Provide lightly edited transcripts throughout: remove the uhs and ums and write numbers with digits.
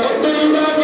Abdullah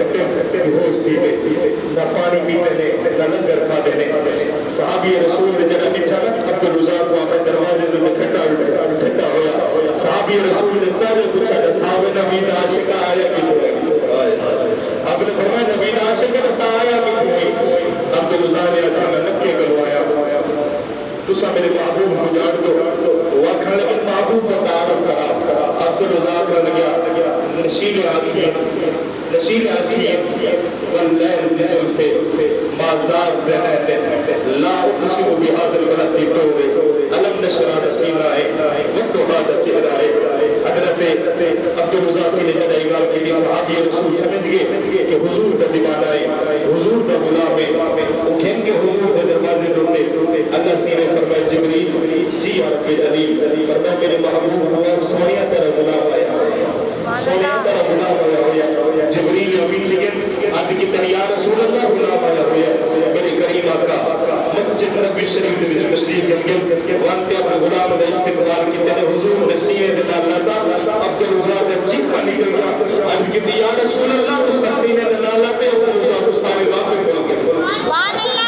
کھٹے ہوش تھی نہ پانی پیتے نے نہ لنگر کھاتے نے صحابی رسول نے جڑا مٹھا نا عبد الرزاق کو اپنے دروازے سے ٹھنڈا ہویا صحابی رسول نے پہلے پوچھا صحابہ نبی دا عاشق آیا کہ آپ نے فرمایا نبی دا عاشق رسا آیا کہ عبد الرزاق نے اکھا نکے گلوایا تسا میرے محبوب کو جان دو وہ آخر لگے محبوب کا تعارف کرا عبد الرزاق کا لگیا نشیل آخیے واللیل بزلفے ما زاد رہتے لا اقسم بهذا البلد طور علم نشرح سینائے وقتها چہرائے حضرت عبد الرزاق نے جب ایگال کی صحابی رسول سمجھ گئے کہ حضور کا دیوانہ ہے حضور کا غلام ہے وہ کہیں گے حضور کے دروازے ڈھونڈے اللہ سی نے فرمایا جبریل جی رب جلیل فرمایا میرے محبوب ہوا سونیا تیرا غلام آیا سونیا تیرا غلام آیا ہوا جبریل امین لگے آدھ کی تنیا رسول اللہ غلام آیا ہوا میرے کریم آقا مسجد نبی شریف میں تشریف گل وانتے اپنے غلام نے استقبال کی تیرے حضور نے سینے دے لاتا عبد الرزاق نے چیخا نکل گیا آدھ کی یا رسول اللہ اس کا سینے دے لاتے عبد الرزاق اس سارے واقع کر گئے سبحان اللہ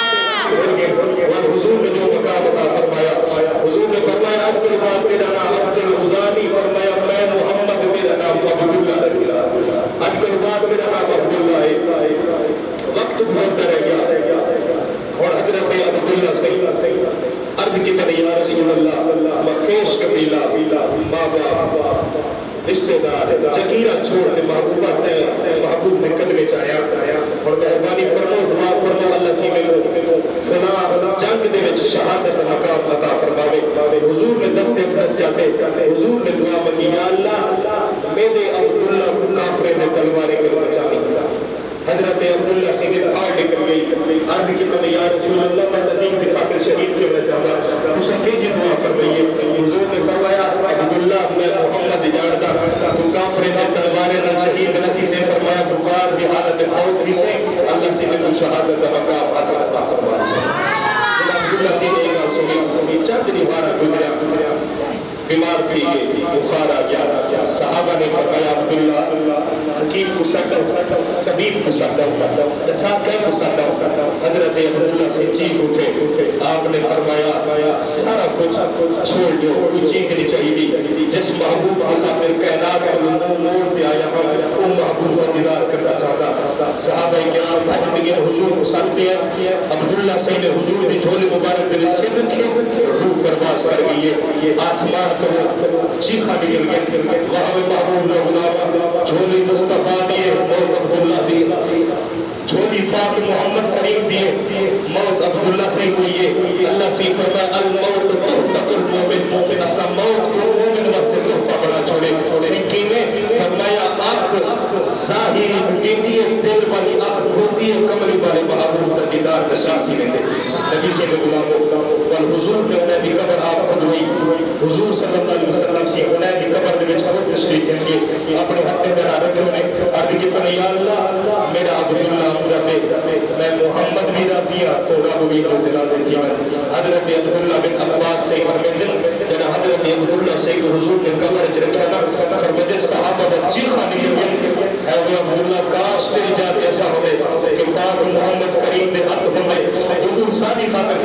حضور نے جو مقام عطا فرمایا حضور نے فرمایا عبد الرزاق میرا نام عبد الرزاقی فرمایا میں محمد میرا نام عبد اللہ عبد الرزاق میرا نام عبد اللہ ہے وقت بہت رہ گیا اور حضرت عبداللہ سے عرض کی میں یا رسول اللہ مخیش قبیلہ ماں باپ رشتہ دار جکیرہ چھوڑ دے محبوبہ تے محبوب نے قدمے چاہیا اور مہربانی فرمو دعا فرمو اللہ سی ملو فلا جنگ دے وچ شہادت مقام عطا فرماوے حضور نے دستے پھنس جاتے حضور نے دعا منگی یا اللہ میرے عبداللہ کو کافرے نے تلوارے کے بچانی حضرت عبداللہ سے نے پھاڑ نکل گئی عرض کی میں یا رسول اللہ میں دین کی خاطر شہید کیوں نہ چاہتا اس نے کی دعا فرمائی حضور نے فرمایا عبداللہ میں محمد جانتا تو کافر نے تلوارے نہ شہید نتی سے فرمایا بخار کی حالت فوت ہی سے اللہ سے نے شہادت مقام حاصل عطا فرمایا عبداللہ سے نے ایک سنی چند نوارا گزریا بیمار تھی بخار آ گیا صحابہ نے فرمایا عبداللہ حکیم کو سکتا طبیب کو سکتا ساتھ کو سکتا حضرت عبداللہ سے چیخ اٹھے آپ نے فرمایا سارا کچھ چھوڑ دو کوئی چیخ نہیں چاہیے جس محبوب کی خاطر کائنات کو موڑ پہ آیا وہ محبوب کا دیدار کرنا چاہتا صحابہ کرام بھج لگے حضور کو سکتے ہیں عبداللہ سے نے حضور کی جھولی مبارک دل سے رکھی روح پرواز کر گئی ہے آسمان کرو چیخا نکل گئے وہاں محبوب نے غلام جھولی مصطفیٰ دیے موت عبداللہ دیے جھولی پاک محمد کریم دیے موت عبداللہ سے ہوئی ہے اللہ سے فرمایا الموت تحفۃ المومن اسا موت کو مومن واسطے تحفہ بنا چھوڑے سنکی نے فرمایا آنکھ ظاہری بیتی ہے دل والی آنکھ کھوتی ہے کمری والے محبوب کا دیدار نشان کی لیتے نبی سے غلاموں والحضور نے انہیں دی قبر آپ خود ہوئی حضور صلی اللہ علیہ وسلم سے انہیں دی قبر دے وچ خود تشریف دیں گے اپنے ہاتھ میں رکھے انہیں عرض کی پر یا اللہ میرا عبداللہ میں محمد بھی راضی تو رب بھی راضی تھی حضرت عبداللہ بن عباس سے فرماتے جنا حضرت عبداللہ سے حضور نے قبر وچ رکھا نا فرماتے صحابہ دا چیخا نکل گیا اے عبداللہ کاش تیری جات ایسا ہوے کہ پاک محمد کریم دے ہاتھ ہوے حضور ساری خاطر